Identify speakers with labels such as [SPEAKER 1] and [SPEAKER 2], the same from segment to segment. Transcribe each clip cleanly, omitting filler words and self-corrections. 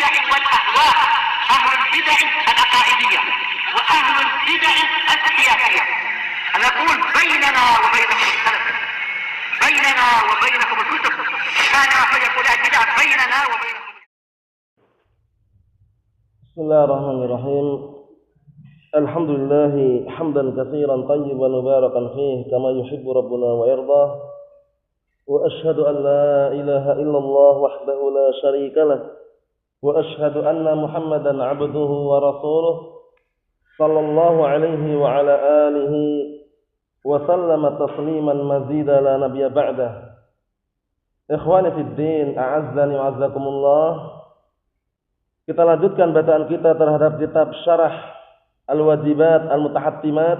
[SPEAKER 1] البدع والأهواء، أهل البدع العقائدية وأهل البدع السياسية. نقول بيننا وبينكم السلف، بيننا وبينكم الكتب، كان فيقول البدع بيننا وبينكم.
[SPEAKER 2] بسم الله الرحمن الرحيم. الحمد لله حمدا كثيرا طيبا مباركا فيه كما يحب ربنا ويرضى. وأشهد أن لا إله إلا الله وحده لا شريك له، وأشهد أن محمدا عبده ورسوله صلى الله عليه وعلى آله وسلم تسليما مزيدا لا نبي بعده. Ikhwani fid din, a'azzani wa a'azzakumullah. Kita lanjutkan bacaan kita terhadap kitab Syarah Al-Wajibat Al-Mutahattimat,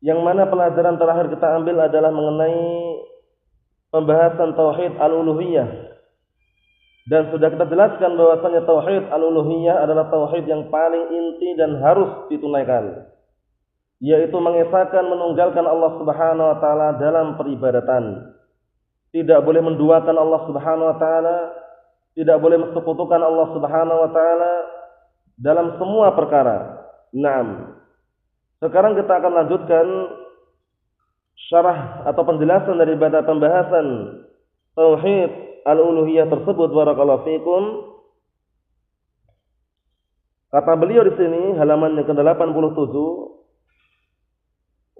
[SPEAKER 2] yang mana pelajaran terakhir kita ambil adalah mengenai pembahasan tauhid al-uluhiyah. Dan sudah kita jelaskan bahwasanya tauhid al-uluhiyah adalah tauhid yang paling inti dan harus ditunaikan, yaitu mengesahkan, menunggalkan Allah Subhanahu wa taala dalam peribadatan. Tidak boleh menduakan Allah Subhanahu wa taala, tidak boleh mensekutukan Allah Subhanahu wa taala dalam semua perkara. Naam. Sekarang kita akan lanjutkan syarah atau penjelasan daripada pembahasan tauhid al-uluhiyah tersebut. Barakallahu fikum. Kata beliau di sini halaman yang ke-87,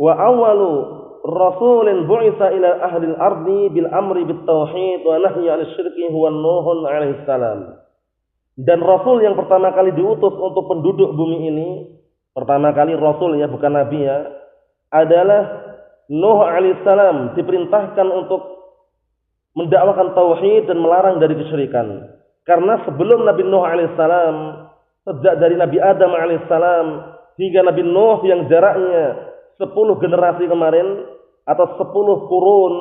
[SPEAKER 2] wa awwalu rasulin bu'itsa ila ahli al-ardi bil amri bit tauhid wa nahyi 'anil syirki huwa Nuhun alaihi salam. Dan rasul yang pertama kali diutus untuk penduduk bumi ini, pertama kali rasul ya, bukan nabi ya, adalah Nuh alaihissalam, diperintahkan untuk mendakwakan tauhid dan melarang dari kesyirikan. Karena sebelum Nabi Nuh alaihissalam, sejak dari Nabi Adam alaihissalam hingga Nabi Nuh yang jaraknya 10 generasi kemarin, atau 10 kurun,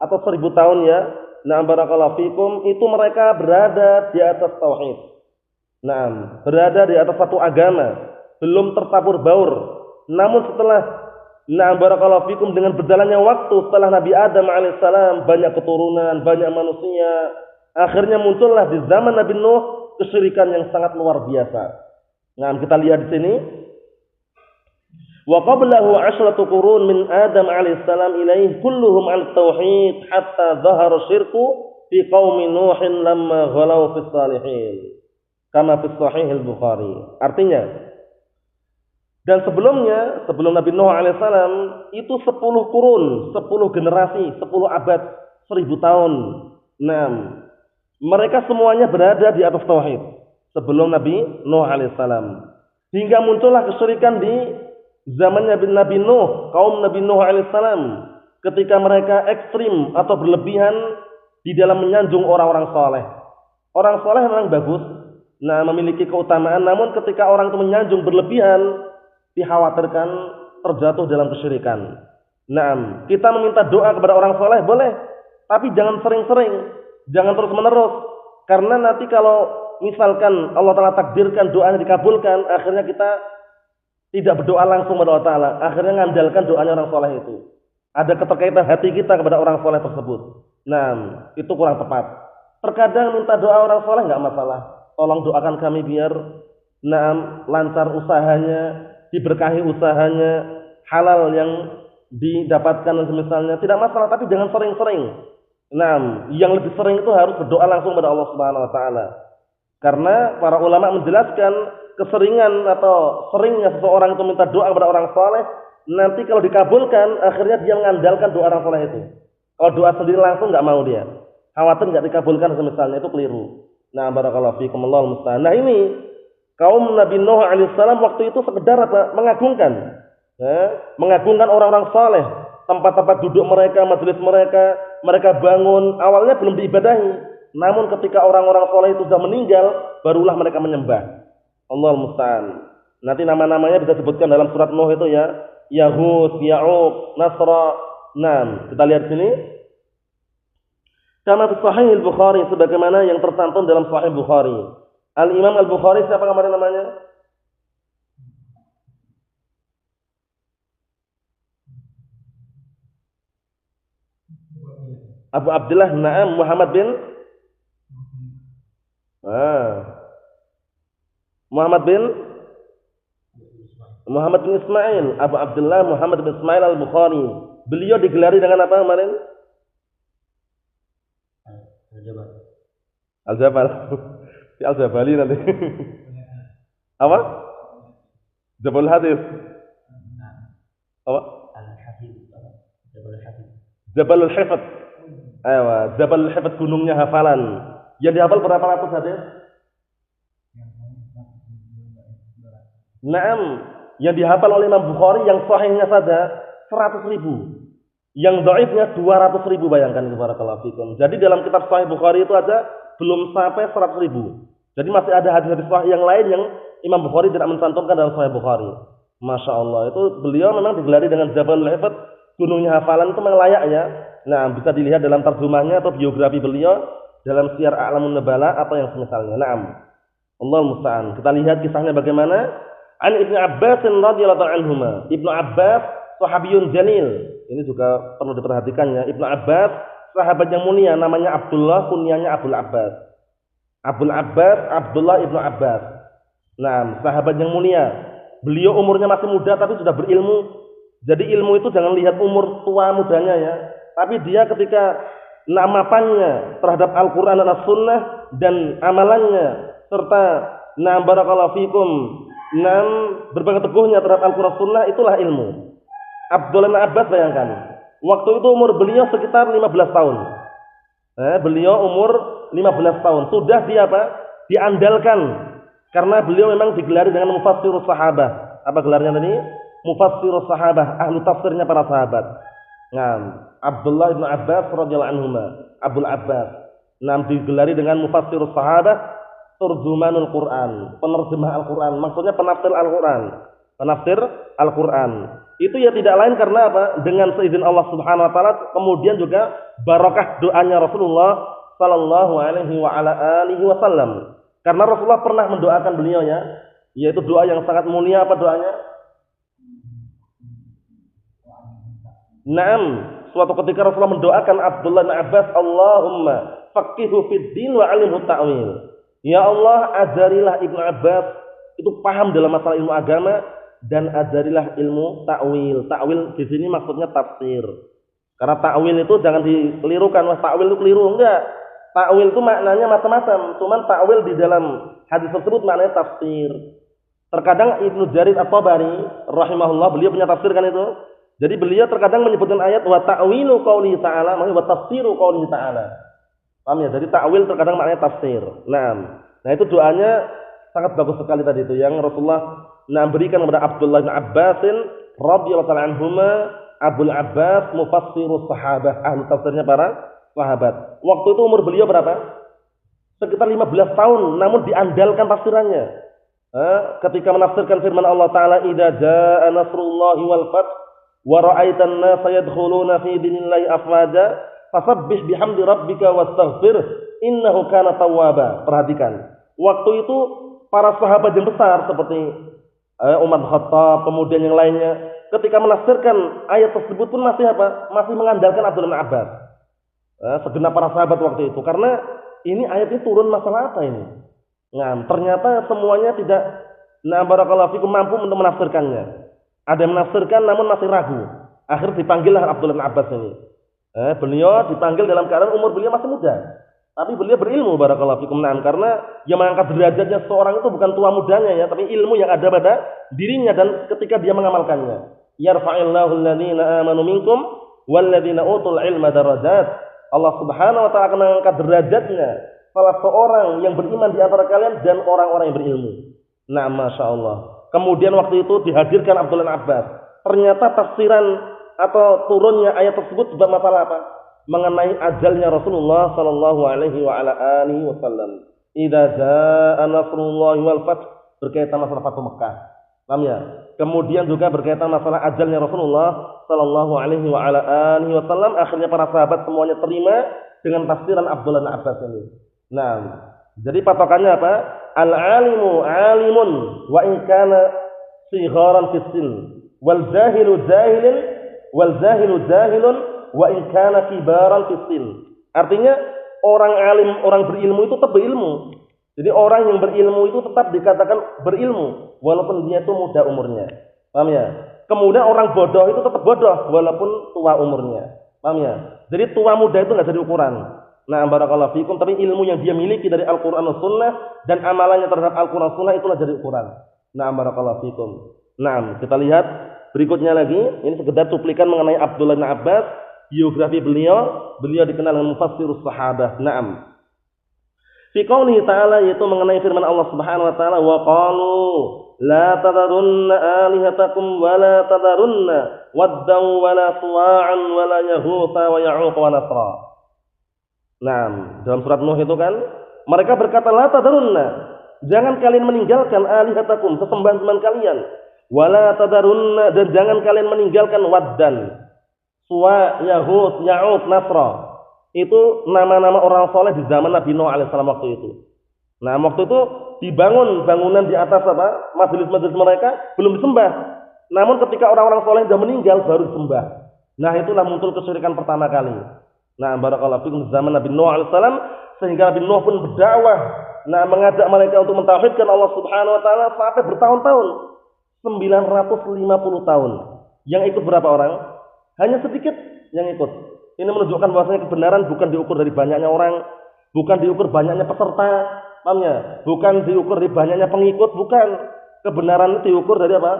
[SPEAKER 2] atau 1000 tahun ya, nah barakallahu fikum, itu mereka berada di atas tauhid. Nah, berada di atas satu agama, belum tertabur baur. Namun setelah barakallahu fikum, dengan berjalannya waktu, setelah Nabi Adam alaihissalam banyak keturunan, banyak manusia, akhirnya muncullah di zaman Nabi Nuh kesyirikan yang sangat luar biasa. Nah, kita lihat di sini. Wa qablahu 'ashratu qurun min Adam alaihissalam ilaih kulluhum 'an tauhid hatta dhahara syirku fi qaumi Nuhin lamma ghalau fis salihin. Kama fi sahih al-Bukhari. Artinya, dan sebelumnya, sebelum Nabi Nuh alaihissalam itu 10 kurun, 10 generasi, 10 abad, 1000 tahun. Nah, mereka semuanya berada di atas tauhid sebelum Nabi Nuh alaihissalam. Hingga muncullah kesyirikan di zamannya Nabi Nuh, kaum Nabi Nuh alaihissalam, ketika mereka ekstrim atau berlebihan di dalam menyanjung orang-orang saleh. Orang saleh memang bagus, memiliki keutamaan, namun ketika orang itu menyanjung berlebihan, dikhawatirkan terjatuh dalam kesyirikan. Nah, kita meminta doa kepada orang soleh boleh, tapi jangan sering-sering, jangan terus-menerus, karena nanti kalau misalkan Allah Ta'ala takdirkan doanya dikabulkan, akhirnya kita tidak berdoa langsung kepada Allah Ta'ala, akhirnya mengandalkan doanya orang soleh itu. Ada keterkaitan hati kita kepada orang soleh tersebut. Nah, itu kurang tepat. Terkadang minta doa orang soleh nggak masalah. Tolong doakan kami biar lancar usahanya, diberkahi usahanya, halal yang didapatkan dan semisalnya, tidak masalah, tapi jangan sering-sering. Yang lebih sering itu harus berdoa langsung kepada Allah Subhanahu wa taala. Karena para ulama menjelaskan keseringan atau seringnya seseorang itu minta doa kepada orang saleh, nanti kalau dikabulkan akhirnya dia mengandalkan doa orang saleh itu. Kalau doa sendiri langsung nggak mau dia. Khawatir nggak dikabulkan semisalnya, itu keliru. Nah, barakallahu fikum, Allahul musta'an. Nah, ini kaum Nabi Nuh alaihissalam waktu itu sekedar mengagungkan, mengagungkan orang-orang saleh, tempat-tempat duduk mereka, majelis mereka, mereka bangun. Awalnya belum diibadahi, namun ketika orang-orang saleh itu sudah meninggal, barulah mereka menyembah. Allahul musta'an. Nanti nama-namanya bisa disebutkan dalam surat Nuh itu ya, Yahud, Ya'uq, Nasra. Nah, kita lihat sini. Kama fi Sahih al-Bukhari, sebagaimana yang tercantum dalam Sahih Bukhari. Al-Imam Al-Bukhari siapa kemarin namanya? Abu Abdullah Muhammad bin Muhammad bin Ismail, Abu Abdullah Muhammad bin Ismail Al-Bukhari. Beliau digelari dengan apa kemarin? Al-Jabal. Si Al-Jabali nanti. Apa? Jabal Hadis. Apa? Jabalul Hifdz. Ayo, Jabalul Hifdz, gunungnya hafalan. Yang dihafal berapa ratus hadis? Naam, yang dihafal oleh Imam Bukhari yang sahihnya saja 100.000. Yang dhaifnya 200.000, bayangkan itu barakallahu fikum. Jadi dalam kitab Sahih Bukhari itu aja belum sampai 100.000. Jadi masih ada hadis-hadis sahih yang lain yang Imam Bukhari tidak mencantumkan dalam Sahih Bukhari. Masya Allah, itu beliau memang digelari dengan Jabalul Hifdz, gunungnya hafalan, itu memang layak ya. Nah, bisa dilihat dalam terjemahnya atau biografi beliau dalam Syiar A'lamun Nubala atau yang semisalnya. Naam. Allahul musta'an. Kita lihat kisahnya bagaimana. An Ibnu Abbas radhiyallahu anhuma. Ibnu Abbas sahabiyun jalil. Ini juga perlu diperhatikannya. Ibnu Abbas sahabat yang mulia, namanya Abdullah, kunyahnya Abdul Abbas. Abdul Abbas, Abdullah Ibnu Abbas. Nah, sahabat yang mulia. Beliau umurnya masih muda tapi sudah berilmu. Jadi ilmu itu jangan lihat umur tua mudanya ya. Tapi dia ketika mapannya terhadap Al-Quran dan As-Sunnah dan amalannya serta barakallahu fikum berpegang teguhnya terhadap Al-Quran Sunnah, itulah ilmu. Abdullah bin Abbas, bayangkan, waktu itu umur beliau sekitar 15 tahun. Beliau umur 15 tahun. Sudah dia apa? Diandalkan. Karena beliau memang digelari dengan mufassirus sahabah. Apa gelarnya tadi? Mufassirus sahabah, ahlu tafsirnya para sahabat. Abdullah bin Abbas radhiyallahu anhuma, Abdul Abbas. Digelari dengan mufassirus sahabah, turjumanul Quran, penerjemah Al-Quran. Maksudnya penafsir Al-Quran. Penafsir Al-Quran. Itu ya tidak lain karena apa? Dengan seizin Allah Subhanahu wa taala, kemudian juga barakah doanya Rasulullah sallallahu alaihi wa ala alihi wasallam. Karena Rasulullah pernah mendoakan beliau ya, yaitu doa yang sangat mulia. Apa doanya? Naam, suatu ketika Rasulullah mendoakan Abdullah bin Abbas, Allahumma faqihu fid din wa 'allimhu ta'wil. Ya Allah, ajarilah Ibnu Abbas itu paham dalam masalah ilmu agama dan ajarilah ilmu ta'wil. Ta'wil di sini maksudnya tafsir. Karena ta'wil itu jangan dikelirukan, wah ta'wil itu keliru, enggak. Ta'wil itu maknanya macam-macam. Cuman ta'wil di dalam hadis tersebut maknanya tafsir. Terkadang Ibnu Jarir At-Tabari rahimahullah, beliau punya tafsir kan itu. Jadi beliau terkadang menyebutkan ayat wa ta'wilu qaulihi ta'ala, maksudnya wa tafsiru qaulihi ta'ala. Paham ya? Jadi ta'wil terkadang maknanya tafsir. Nah itu doanya sangat bagus sekali tadi itu yang Rasulullah berikan kepada Abdullah bin Abbasin radhiyallahu ta'ala anhuma. Abdul Abbas mufassirus sahabah, ahli tafsirnya para sahabat. Waktu itu umur beliau berapa? Sekitar 15 tahun, namun diandalkan tafsirannya. Ketika menafsirkan firman Allah Ta'ala, idza jaa nasrullahi wal fath wa ra'aitan nasa yadkhuluna fi dinillahi afwaja fasabbih bihamdi rabbika wastaghfir innahu kana tawwaba. Perhatikan, waktu itu para sahabat yang besar seperti Umar bin Khattab, kemudian yang lainnya, ketika menafsirkan ayat tersebut pun masih apa? Masih mengandalkan Abdullah bin Abbas. Segenap para sahabat waktu itu, karena ini ayat ini turun masalah apa ini? Ternyata semuanya tidak barakallahu fikum mampu untuk menafsirkannya. Ada yang menafsirkan namun masih ragu. Akhir dipanggillah Abdullah bin Abbas ini. Beliau dipanggil dalam keadaan umur beliau masih muda. Tapi beliau berilmu barakallahu fikum. Karena yang mengangkat derajatnya seorang itu bukan tua mudanya ya, tapi ilmu yang ada pada dirinya dan ketika dia mengamalkannya. Yarfa'illahu alladhina amanu minkum walladhina utul ilma darajat. Allah Subhanahu wa taala akan mengangkat derajatnya salah seorang yang beriman di antara kalian dan orang-orang yang berilmu. Masya Allah. Kemudian waktu itu dihadirkan Abdullah bin Abbas. Ternyata tafsiran atau turunnya ayat tersebut sebab masalah apa? Mengenai ajalnya Rasulullah sallallahu alaihi wa ala alihi wasallam. Idza jaa nasrullahi wal fath, berkaitan masalah Fathu Mekah. Paham ya? Kemudian juga berkaitan masalah ajalnya Rasulullah sallallahu alaihi wa ala alihi wasallam. Akhirnya para sahabat semuanya terima dengan tafsiran Abdullah bin Abbas ini. Jadi patokannya apa? Al-alimu alimun wa in kana sigharan fis sin wal jahilu jahilun wa in kana kibaran fis sin. Artinya orang alim, orang berilmu itu tetap berilmu Jadi orang yang berilmu itu tetap dikatakan berilmu walaupun dia itu muda umurnya. Paham ya? Kemudian orang bodoh itu tetap bodoh walaupun tua umurnya. Paham ya? Jadi tua muda itu nggak jadi ukuran. Nah, barakallahu fikum, tapi ilmu yang dia miliki dari Al-Qur'an dan Sunnah dan amalannya terhadap Al-Qur'an dan Sunnah itulah jadi ukuran. Nah, barakallahu fikum. Nah, kita lihat berikutnya lagi. Ini sekedar cuplikan mengenai Abdullah bin Abbas, biografi beliau. Beliau dikenal dengan mufassirus sahabah. Naam. Fi qoulihi ta'ala, yaitu mengenai firman Allah Subhanahu wa taala, wa qalu la tadarunna alihatakum wa la tadarunna waddan wa la suwa'an wa la yaghutha wa ya'uq wa nasra. Nah, dalam surat Nuh itu kan mereka berkata la tadarunna, jangan kalian meninggalkan alihatakum, sesembahan-sembahan kalian, wa la tadarunna, dan jangan kalian meninggalkan waddan, suwa, yaghut, ya'uq, nasra. Itu nama-nama orang soleh di zaman Nabi Nuh alaihissalam waktu itu. Nah, waktu itu dibangun bangunan di atas apa? Majelis-majelis mereka belum disembah. Namun ketika orang-orang soleh sudah meninggal baru disembah. Nah, itulah muncul kesyirikan pertama kali. Nah, barakallahu fikum, zaman Nabi Nuh alaihissalam, sehingga Nabi Nuh pun berdakwah, nah, mengajak mereka untuk mentauhidkan Allah Subhanahu wa taala sampai bertahun-tahun. 950 tahun. Yang ikut berapa orang? Hanya sedikit yang ikut. Ini menunjukkan bahwasanya kebenaran bukan diukur dari banyaknya orang, bukan diukur banyaknya peserta, pahamnya? Bukan diukur dari banyaknya pengikut, bukan. Kebenaran itu diukur dari apa?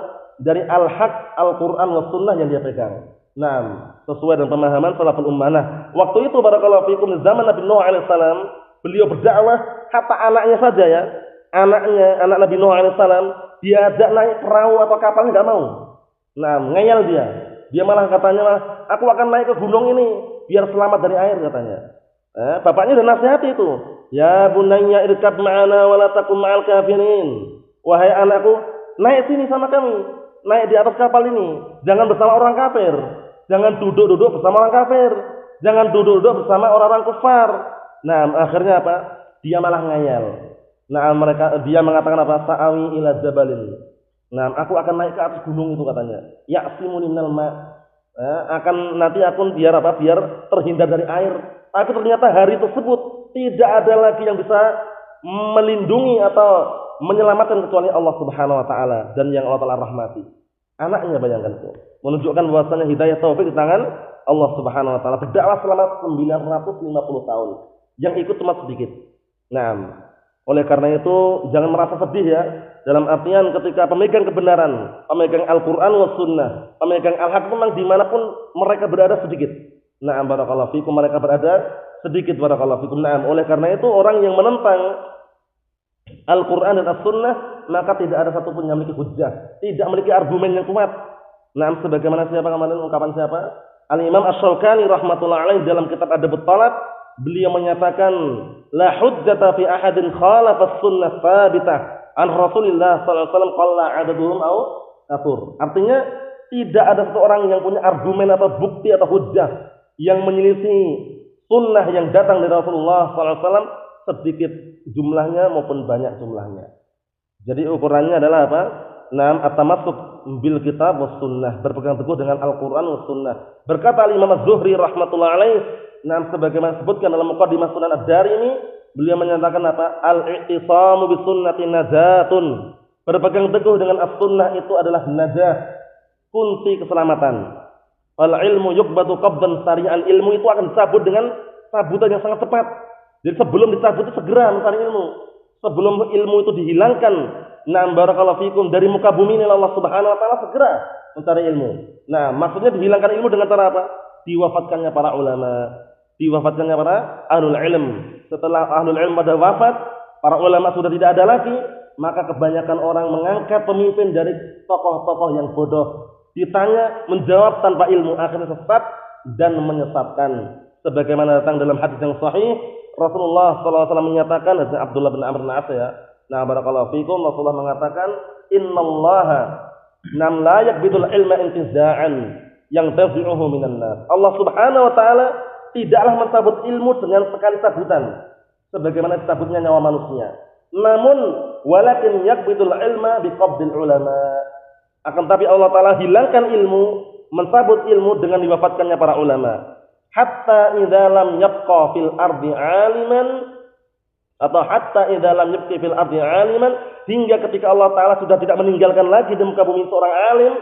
[SPEAKER 2] Dari al-haq, Al-Qur'an was sunnah yang dia pegang. Nah, sesuai dengan pemahaman salaful ummah. Nah, waktu itu barakallahu fikum, di zaman Nabi Nuh alaihissalam, beliau berdakwah, hatta anaknya saja ya. Anak Nabi Nuh alaihissalam, diajak naik perahu atau kapalnya enggak mau. Nah, ngeyel dia. Dia malah katanya, aku akan naik ke gunung ini biar selamat dari air katanya. Bapaknya udah nasihati itu. Ya bunayya irkab ma'ana wa la takum ma'al kafirin. Wahai anakku, naik sini sama kami. Naik di atas kapal ini. Jangan bersama orang kafir. Jangan duduk-duduk bersama orang kafir. Jangan duduk-duduk bersama orang-orang kufar. Nah, akhirnya apa? Dia malah ngayal. Nah, dia mengatakan apa? Sa'awi ila jabalin. Nah, aku akan naik ke atas gunung itu katanya. Ya'simuni minal ma'. Akan nanti aku biar apa? Biar terhindar dari air. Tapi ternyata hari tersebut tidak ada lagi yang bisa melindungi atau menyelamatkan kecuali Allah Subhanahu wa taala dan yang Allah Taala rahmati. Anaknya, bayangkan itu. Menunjukkan bahwasanya hidayah taufik di tangan Allah Subhanahu wa taala. Berdakwah selama 950 tahun. Yang ikut cuma sedikit. Nah, oleh karena itu jangan merasa sedih ya. Dalam artian ketika pemegang kebenaran, pemegang Al-Quran wa Sunnah, pemegang Al-Haq, memang dimanapun mereka berada sedikit. Na'am barakallahu fikum, mereka berada sedikit, barakallahu fikum. Na'am, oleh karena itu orang yang menentang Al-Quran dan As-Sunnah, maka tidak ada satupun yang memiliki hujjah, tidak memiliki argumen yang kuat. Na'am, sebagaimana siapa kemarin ungkapan siapa? Al-Imam Asy-Syaukani rahmatullah alaih dalam kitab Adabut Talab, beliau menyatakan la hujjata fi ahadin khalafa as-sunnah tsabitah an Rasulillah sallallahu alaihi wasallam qalla adaduhum au katsur. Artinya tidak ada satu orang yang punya argumen atau bukti atau hujjah yang menyelisih sunnah yang datang dari Rasulullah sallallahu alaihi wasallam, sedikit jumlahnya maupun banyak jumlahnya. Jadi ukurannya adalah apa? Naam at-tamassuk bil kitab was sunnah, berpegang teguh dengan Al-Qur'an was sunnah. Berkata Imam Az-Zuhri rahmatullah alaih, naam sebagaimana disebutkan dalam Muqaddimah Sunan Ad-Darimi, beliau menyatakan apa? Al-i'tisamu bis sunnati najatun. Berpegang teguh dengan as-sunnah itu adalah najah, kunci keselamatan. Al-ilmu yuqbatu qabdan sari'an. Ilmu itu akan dicabut dengan cabutan yang sangat cepat. Jadi sebelum dicabut itu segera mencari ilmu. Sebelum ilmu itu dihilangkan, na'am barakallahu fikum, dari muka bumi ini Allah Subhanahu wa taala segera mencari ilmu. Nah, maksudnya dihilangkan ilmu dengan cara apa? Diwafatkannya para ulama, diwafatkannya para ahlul ilm. Setelah ahlul ilm pada wafat, para ulama sudah tidak ada lagi, maka kebanyakan orang mengangkat pemimpin dari tokoh-tokoh yang bodoh. Ditanya, menjawab tanpa ilmu, akhirnya sesat dan menyesatkan. Sebagaimana datang dalam hadis yang sahih, Rasulullah SAW menyatakan, hadis Abdullah bin Amr bin As ya. Nah, barakallahu fikum, Rasulullah mengatakan, innallaha nam la yakbidul ilma intiza'an yang tafi'uhu minan nas. Allah Subhanahu wa taala tidaklah mencabut ilmu dengan sekali cabutan sebagaimana dicabutnya nyawa manusia. Namun walakin yakbidul ilma biqabdil ulama. Akan tapi Allah taala hilangkan ilmu, mencabut ilmu dengan diwafatkannya para ulama. Hatta idza lam yabqa fil ardi aliman atau hatta idza lam yabqi fil ardi 'aliman, hingga ketika Allah taala sudah tidak meninggalkan lagi di muka bumi seorang alim,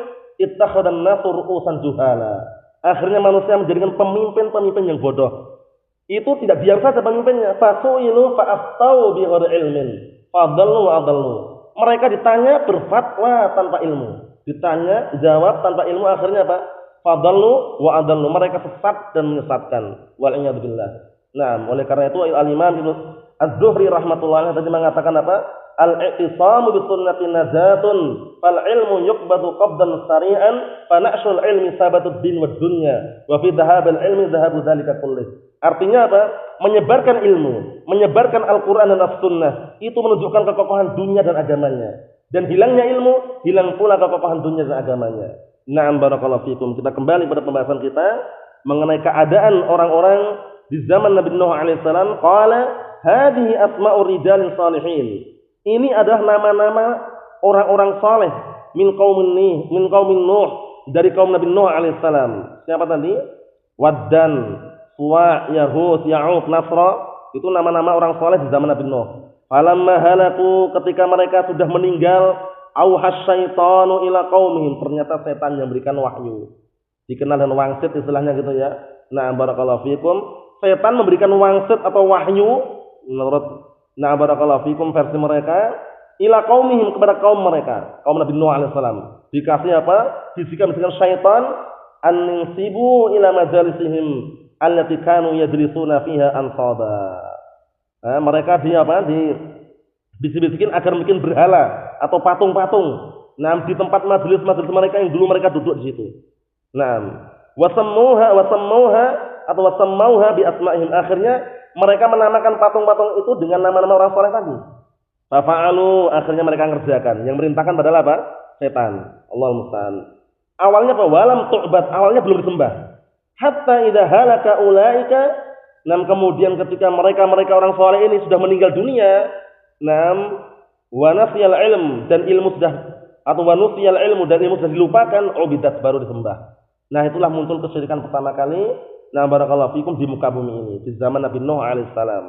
[SPEAKER 2] ittakhadhan nasu ru'usan juhala. Akhirnya manusia menjadikan pemimpin-pemimpin yang bodoh. Itu tidak diam saja pemimpinnya, fasuilu fa'aftau bi ghairi ilmin, fadallu wa adallu. Mereka ditanya berfatwa tanpa ilmu. Ditanya, jawab tanpa ilmu, akhirnya apa? Fadallu wa adallu. Mereka sesat dan menyesatkan. Wal iyad billah. Nah, oleh karena itu Al-Imam Ibnu Az-Zuhri rahmatullahi tadi mengatakan apa? Al-i'tisamu bi sunnati najatun, fal ilmu yuqbadu qabdan sari'an, fa na'shul ilmi sabatud din wad dunya, wa fi dhahabil ilmi dhahabu dzalika kullih. Artinya apa? Menyebarkan ilmu, menyebarkan Al-Qur'an dan As-Sunnah itu menunjukkan kekokohan dunia dan agamanya. Dan hilangnya ilmu, hilang pula kekokohan dunia dan agamanya. Na'am barakallahu fikum. Kita kembali pada pembahasan kita mengenai keadaan orang-orang di zaman Nabi Nuh alaihissalam. Qala hadhihi asma'u rijalin salihin. Ini adalah nama-nama orang-orang saleh min qaumin Nuh, dari kaum Nabi Nuh alaihissalam. Siapa tadi? Waddan, Suwa, Yahud, Ya'uq, Nasra. Itu nama-nama orang saleh di zaman Nabi Nuh. Falamma halaku, ketika mereka sudah meninggal, auhas syaitanu ila qaumihim, ternyata setan yang memberikan wahyu. Dikenal dengan wangsit istilahnya gitu ya. Nah, barakallahu fikum, setan memberikan wangsit atau wahyu menurut barakallahu fikum versi mereka ila qaumihim, kepada kaum mereka, kaum Nabi Nuh alaihissalam. Dikasih apa? Bisikan-bisikan syaitan an-ninsibu ila majalisihim allati kanu yajlisuna fiha ansaba. Mereka bisik-bisikin agar bikin berhala atau patung-patung. Nah, di tempat majelis-majelis mereka yang dulu mereka duduk di situ. Nah, wasammauha bi asma'ihim. Akhirnya mereka menamakan patung-patung itu dengan nama-nama orang saleh tadi. Fa'alu, akhirnya mereka ngerjakan. Yang merintahkan adalah apa? Setan. Allahul musta'an. Awalnya apa? Walam tu'bad, awalnya belum disembah. Hatta idza halaka ulaika, kemudian ketika mereka orang saleh ini sudah meninggal dunia, wa nasiyal ilm, dan ilmu sudah, atau wa nusiyal ilmu, dan ilmu sudah dilupakan, ubidat, baru disembah. Nah, itulah muncul kesyirikan pertama kali. Nah, barakallahu fikum, di muka bumi ini di zaman Nabi Nuh alaihissalam.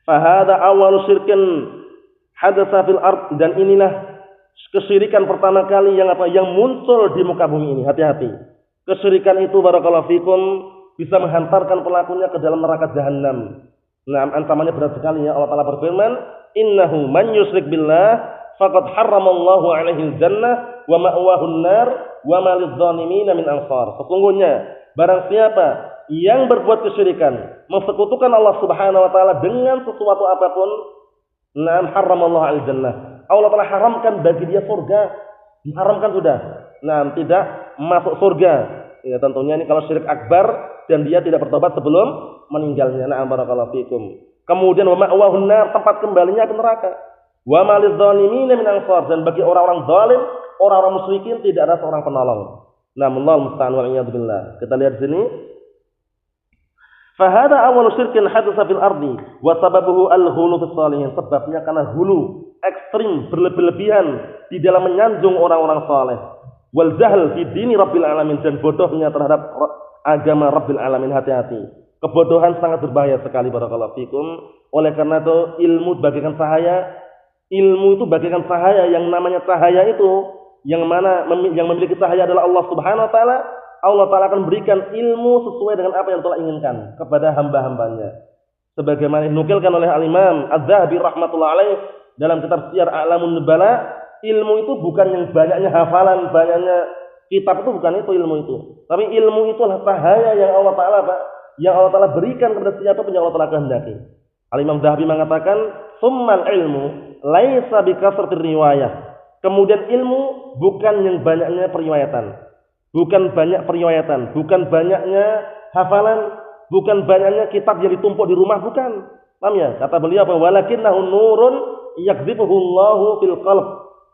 [SPEAKER 2] Fa hadza awwalu syirkin hadatsa fil ard, dan inilah kesyirikan pertama kali yang muncul di muka bumi ini. Hati-hati. Kesyirikan itu barakallahu fikum bisa menghantarkan pelakunya ke dalam neraka jahanam. Nah, ancamannya berat sekali ya. Allah Taala berfirman, "Innahu man yusyrik billah faqad harramallahu 'alaihi al-jannah wa ma'wahu an-nar wa ma lidh-dhalimin min ansar." Sesungguhnya barang siapa yang berbuat kesyirikan, mensekutukan Allah Subhanahu wa taala dengan sesuatu apapun, nah, harramallahu 'alaihi al-jannah. Allah Taala haramkan bagi dia surga. Diharamkan sudah. Nah, tidak masuk surga. Ya, tentunya ini kalau syirik akbar dan dia tidak bertobat sebelum meninggalnya. Na'am barakallahu fikum. Kemudian wa ma'wahun nar, tempat kembalinya ke neraka. Wa ma lidh-dhalimin min ansar, dan bagi orang-orang zalim, orang-orang musyrikin tidak ada seorang penolong. Na'amullahu musta'an wal iyad billah. Kita lihat sini. Fa hadha awwalu syirkin hadatsa fil ardi wa sababuhu al-ghulu fis salihin. Sebabnya karena hulu, ekstrim, berlebihan di dalam menyanjung orang-orang saleh. Wal jahl fi dini rabbil alamin, dan bodohnya terhadap agama rabbil alamin. Hati-hati, kebodohan sangat berbahaya sekali barakallahu fikum. Oleh karena itu ilmu bagaikan cahaya. Ilmu itu bagaikan cahaya, yang namanya cahaya itu yang memiliki cahaya adalah Allah Subhanahu wa taala. Allah taala akan berikan ilmu sesuai dengan apa yang Allah inginkan kepada hamba-hambanya. Sebagaimana dinukilkan oleh Al-Imam Az-Zahabi rahmatullah alaih dalam kitab Syiar A'lamun Nubala, ilmu itu bukan yang banyaknya hafalan, banyaknya kitab, itu bukan itu ilmu itu. Tapi ilmu itu adalah cahaya yang Allah Taala berikan kepada siapa pun yang Allah Taala kehendaki. Al-Imam Zahabi mengatakan, "Tsummal ilmu laisa bikasratir riwayah." Kemudian ilmu bukan yang banyaknya periwayatan. Bukan banyak periwayatan, bukan banyaknya hafalan, bukan banyaknya kitab yang ditumpuk di rumah, bukan. Paham ya? Kata beliau apa? Walakinnahu nurun yakdzifuhu Allahu fil qalb.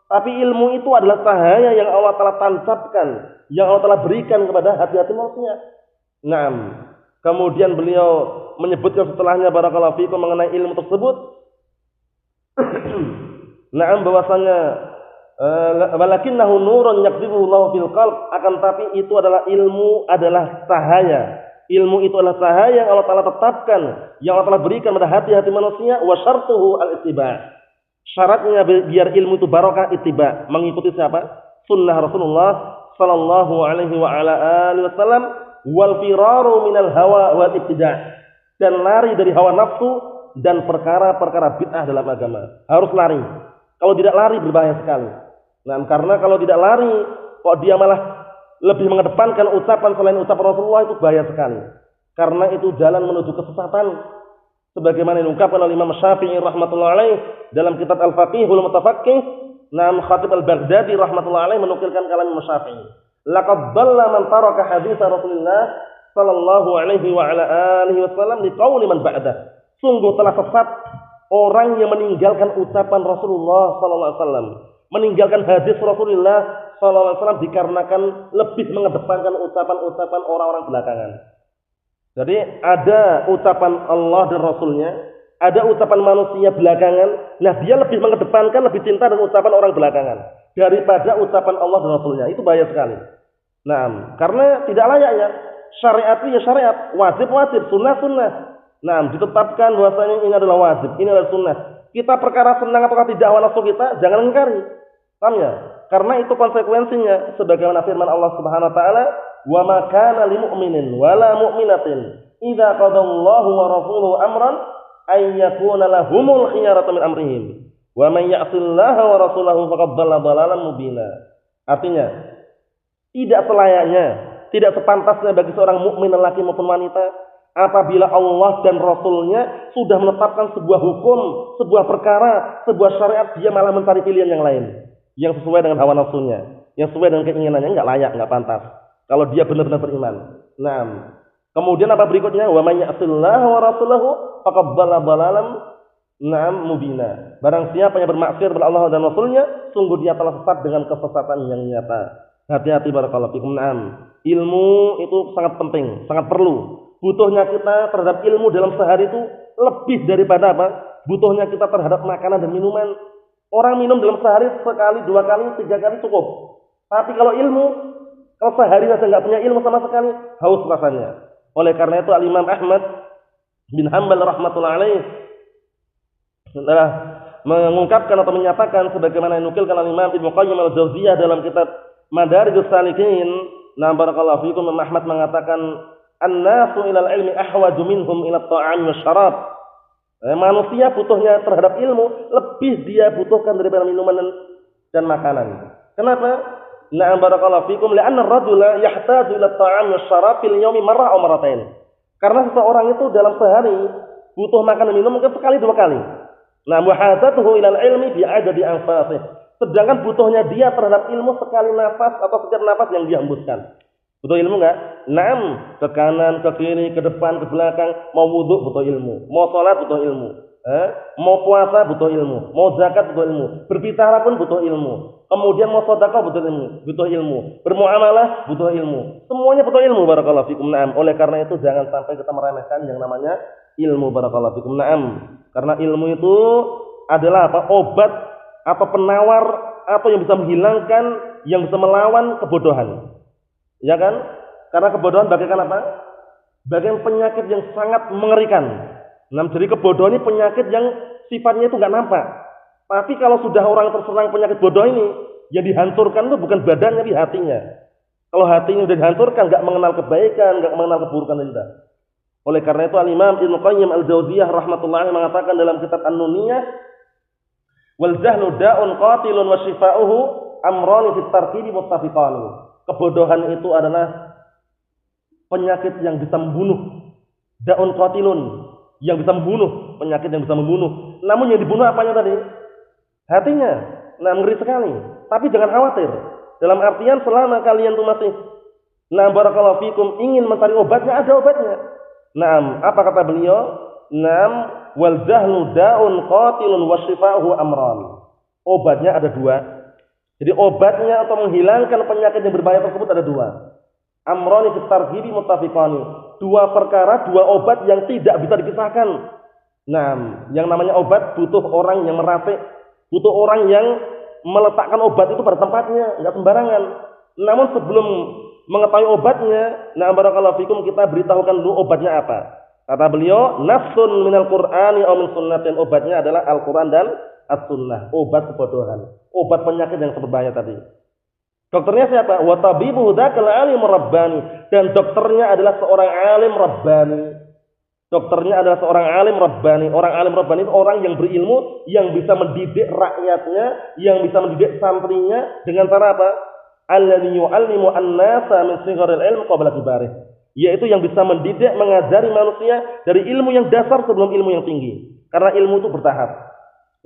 [SPEAKER 2] Tapi ilmu itu adalah cahaya yang Allah Taala tancapkan, yang Allah Taala berikan kepada hati-hati manusia. Naam. Kemudian beliau menyebutkan setelahnya barakallahu fikum mengenai ilmu tersebut. Naam, bahwasanya walakinnahu nurun yakdzifuhu Allahu fil qalb, akan tapi itu adalah ilmu, adalah cahaya Ilmu itu adalah cahaya yang Allah Ta'ala tetapkan, yang Allah Ta'ala berikan pada hati-hati manusia. Wa syartuhu al-ittiba'. Syaratnya biar ilmu itu barokah, ittiba'. Mengikuti siapa? Sunnah Rasulullah sallallahu alaihi wa ala alihi wasallam. Wal firaru minal hawa wal ibtida'. Dan lari dari hawa nafsu dan perkara-perkara bid'ah dalam agama. Harus lari. Kalau tidak lari berbahaya sekali. Nah, karena kalau tidak lari, kok dia malah lebih mengedepankan ucapan selain ucapan Rasulullah, itu bahaya sekali. Karena itu jalan menuju kesesatan. Sebagaimana diungkapkan oleh Imam Syafi'i rahmatullahi alaih dalam kitab Al-Faqihul Mutafaqqih. Nam Khatib Al-Baghdadi rahmatullahi alaih menukilkan kalam Imam Syafi'i. Laqad dhalla man taraka hadits Rasulullah sallallahu alaihi wa ala alihi wasallam liqauli man ba'dah. Sungguh telah sesat orang yang meninggalkan ucapan Rasulullah sallallahu alaihi wasallam, meninggalkan hadis Rasulullah sallallahu alaihi wasallam dikarenakan lebih mengedepankan ucapan-ucapan orang-orang belakangan. Jadi ada ucapan Allah dan Rasulnya, ada ucapan manusia belakangan. Nah, dia lebih mengedepankan, lebih cinta dengan ucapan orang belakangan daripada ucapan Allah dan Rasulnya. Itu bahaya sekali. Nah, karena tidak layaknya. Syariat itu ya syariat, wajib-wajib, sunnah-sunnah. Nah, ditetapkan bahwasanya ini adalah wajib, ini adalah sunnah. Kita perkara senang atau tidak hawa nafsu kita, jangan ingkari. Paham ya? Karena itu konsekuensinya sebagaimana firman Allah Subhanahu wa taala, "Wa ma kana lil mu'minin wala mu'minatin idza qadallahu wa rasuluhu amran ay yakuna lahumul khiyaratu min amrihim. Wa man ya'sillaha wa rasulahu faqad dhalla dhalalan mubina." Artinya, tidak selayaknya, tidak sepantasnya bagi seorang mukmin lelaki maupun wanita apabila Allah dan Rasulnya sudah menetapkan sebuah hukum, sebuah perkara, sebuah syariat, dia malah mencari pilihan yang lain yang sesuai dengan hawa nafsunya, yang sesuai dengan keinginannya, enggak layak, enggak pantas kalau dia benar-benar beriman. Nah, kemudian apa berikutnya? Wa may ya'sillaha wa rasulahu faqad dhalla dhalalan mubina. Barang siapa yang bermaksiat kepada Allah dan Rasulnya, sungguh dia telah sesat dengan kesesatan yang nyata. Hati-hati barakallahu fikum. Ilmu itu sangat penting, sangat perlu. Butuhnya kita terhadap ilmu dalam sehari itu lebih daripada apa? Butuhnya kita terhadap makanan dan minuman. Orang minum dalam sehari sekali, 2 kali, 3 kali cukup. Tapi kalau ilmu, kalau sehari saja nggak punya ilmu sama sekali, haus rasanya. Oleh karena itu Al-Imam Ahmad bin Hanbal rahmatullahi alaih telah mengungkapkan atau menyatakan sebagaimana dinukilkan oleh Imam Ibnu Qayyim al-Jauziyah dalam kitab Madarijus Salikin. Nah, barakallahu fikum, Imam Ahmad mengatakan an-nasu ilal ilmi ahwaju minhum ila ta'am wasyarab. Manusia butuhnya terhadap ilmu lebih dia butuhkan daripada minuman dan makanan. Kenapa? Na'am barakallahu fikum, li'anna ar-rajula yahtaju ila ta'am wasyarab fil yawmi marrah aw marratain. Karena seseorang itu dalam sehari butuh makan dan minum mungkin sekali 2 kali. Nah, muhadzatuhu ilal ilmi bi'adadi anfasih. Sedangkan butuhnya dia terhadap ilmu sekali nafas atau setiap nafas yang dia hembuskan. Butuh ilmu enggak? Naam, ke kanan, ke kiri, ke depan, ke belakang. Mau wudhu butuh ilmu, mau sholat butuh ilmu, mau puasa butuh ilmu, mau zakat butuh ilmu, berbicara pun butuh ilmu. Kemudian mau sedekah butuh ilmu, bermuamalah butuh ilmu. Semuanya butuh ilmu, barakallahu fikum. Naam. Oleh karena itu jangan sampai kita meremehkan yang namanya ilmu, barakallahu fikum. Naam. Karena ilmu itu adalah apa? Obat atau penawar atau yang bisa menghilangkan, yang bisa melawan kebodohan. Ya kan? Karena kebodohan bagaikan apa? Bagaikan penyakit yang sangat mengerikan. Nah, jadi kebodohan ini penyakit yang sifatnya itu nggak nampak. Tapi kalau sudah orang terserang penyakit bodoh ini, yang dihancurkan itu bukan badannya, tapi hatinya. Kalau hatinya sudah dihancurkan, nggak mengenal kebaikan, nggak mengenal keburukan tidak. Oleh karena itu Al-Imam Ibnu Qayyim al-Jauziyah rahmatullahi mengatakan dalam kitab An-Nuniyah, wal jahlu da'un qatilun wa shifa'uhu amrani fit tarkibi muttafiqan. Kebodohan itu adalah penyakit yang bisa membunuh. Da'un qatilun, yang bisa membunuh, penyakit yang bisa membunuh. Namun yang dibunuh apanya tadi? Hatinya. Nah, ngeri sekali. Tapi jangan khawatir. Dalam artian selama kalian tuh masih barakallahu fikum ingin mencari obatnya, ada obatnya. Apa kata beliau? Wal jahlu da'un qatilun wa shifa'uhu amran. Obatnya ada 2. Jadi obatnya atau menghilangkan penyakit yang berbahaya tersebut ada 2. Amrani fit targhibi muttafiqani. 2 perkara, 2 obat yang tidak bisa dipisahkan. Yang namanya obat butuh orang yang meracik, butuh orang yang meletakkan obat itu pada tempatnya, enggak sembarangan. Namun sebelum mengetahui obatnya, nah barakallahu fikum kita beritahukan dulu obatnya apa. Kata beliau, nafsun minal Qur'ani aw min sunnatin, obatnya adalah Al-Qur'an dan As-Sunnah, obat kebodohan, obat penyakit yang berbahaya tadi. Dokternya siapa? Wa tabibu dzakal alim rabbani, dan dokternya adalah seorang alim rabbani. Dokternya adalah seorang alim rabbani. Orang alim rabbani itu orang yang berilmu, yang bisa mendidik rakyatnya, yang bisa mendidik santrinya dengan cara apa? Alladzi yu'allimu an-nasa min sigharil ilm qabla kibarih. Yaitu yang bisa mendidik, mengajari manusia dari ilmu yang dasar sebelum ilmu yang tinggi. Karena ilmu itu bertahap.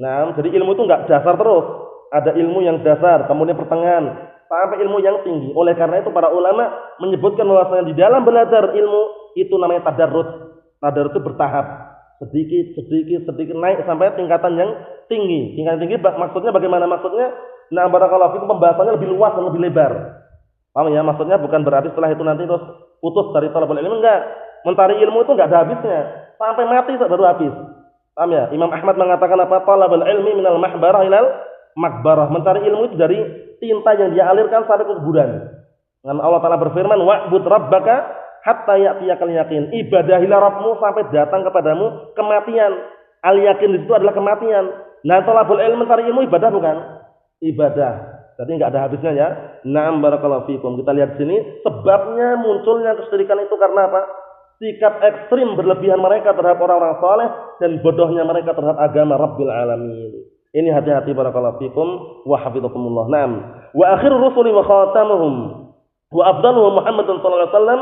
[SPEAKER 2] Nah, jadi ilmu itu enggak dasar terus. Ada ilmu yang dasar, kemudian pertengahan, sampai ilmu yang tinggi. Oleh karena itu para ulama menyebutkan bahwasanya di dalam belajar ilmu itu namanya tadarrus. Tadarrus itu bertahap, sedikit naik sampai tingkatan yang tinggi. Tingkatan tinggi maksudnya bagaimana maksudnya? Nah, barakallahu fikum, pembahasannya lebih luas dan lebih lebar. Paham ya? Maksudnya bukan berarti setelah itu nanti terus putus dari thalabul ilmi, enggak. Mencari ilmu itu enggak ada habisnya. Sampai mati baru habis. Paham ya? Imam Ahmad mengatakan apa? Thalabul ilmi minal mahbarah ilal makbarah. Mencari ilmu itu dari tinta yang dia alirkan sampai ke kuburan. Dan Allah Ta'ala berfirman, wa'bud rabbaka hatta ya'tiyakal yaqin. Ibadahilah Rabbmu sampai datang kepadamu kematian. Al-yakin di situ adalah kematian. Nah, thalabul ilmi, mencari ilmu ibadah bukan? Ibadah. Jadi enggak ada habisnya ya. Na'am barakallahu fikum. Kita lihat sini sebabnya munculnya kesyirikan itu karena apa? Sikap ekstrim berlebihan mereka terhadap orang-orang saleh dan bodohnya mereka terhadap agama Rabbil Alamin. Ini hati-hati barakallahu fikum wa hafizakumullah. Naam. Wa akhirur rusuli wa khatamuhum wa afdaluhum Muhammadun sallallahu alaihi wasallam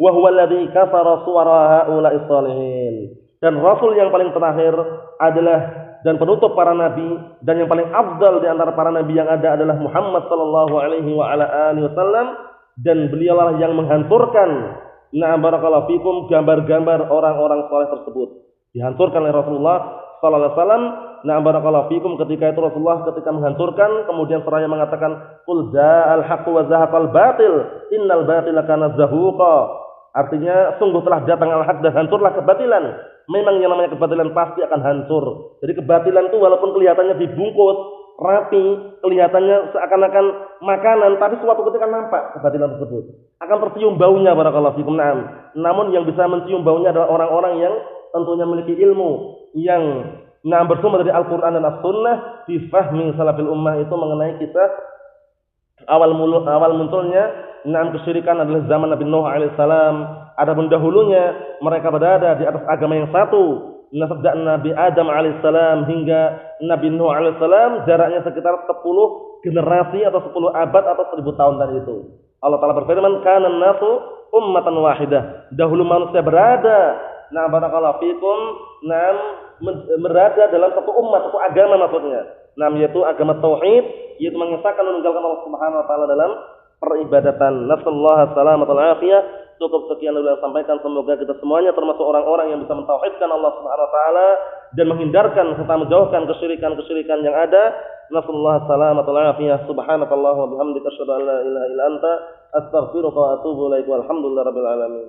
[SPEAKER 2] wa huwa alladhi kafara suwara haula'i shalihin. Dan rasul yang paling terakhir adalah dan penutup para nabi, dan yang paling afdal di antara para nabi yang ada adalah Muhammad sallallahu alaihi wa ala alihi wasallam, dan beliaulah yang menghancurkan barakallahu fikum gambar-gambar orang-orang saleh tersebut. Dihancurkan oleh Rasulullah sallallahu alaihi wasallam. Barakallahu fikum, ketika itu Rasulullah ketika menghancurkan kemudian seraya mengatakan qul ja'al haqqu wa zahaqal batil innal batila kana zahuqa. Artinya sungguh telah datang al-haq dan hancurlah kebatilan. Memang yang namanya kebatilan pasti akan hancur. Jadi kebatilan itu walaupun kelihatannya dibungkus rapi, kelihatannya seakan-akan makanan, tapi suatu ketika nampak kebatilan tersebut. Akan tercium baunya barakallahu fikum. Namun yang bisa mencium baunya adalah orang-orang yang tentunya memiliki ilmu yang bersumber dari Al-Qur'an dan As-Sunnah, difahmi salafil ummah itu mengenai kisah awal munculnya kesyirikan adalah zaman Nabi Nuh alaihissalam. Adapun dahulunya mereka berada di atas agama yang satu. Sejak Nabi Adam alaihissalam hingga Nabi Nuh alaihissalam jaraknya sekitar 10 generasi atau 10 abad atau 1000 tahun dari itu. Allah Ta'ala berfirman, kana nasu ummatan wahidah. Dahulu manusia berada, barakallahu fikum, berada dalam satu umat, satu agama maksudnya. Yaitu agama tauhid, yaitu mengesahkan dan meninggalkan Allah Subhanahu wa taala dalam peribadatan. Nasallahu salamatal afiyah. Cukup sekian dulu yang sampaikan, semoga kita semuanya termasuk orang-orang yang bisa mentauhidkan Allah Subhanahu wa taala dan menghindarkan serta menjauhkan kesyirikan-kesyirikan yang ada. Nasallahu salamatal afiyah. Subhanakallahumma wa bihamdika asyhadu an la ilaha illa anta astaghfiruka wa atubu ilaik. Walhamdulillahirabbil alamin.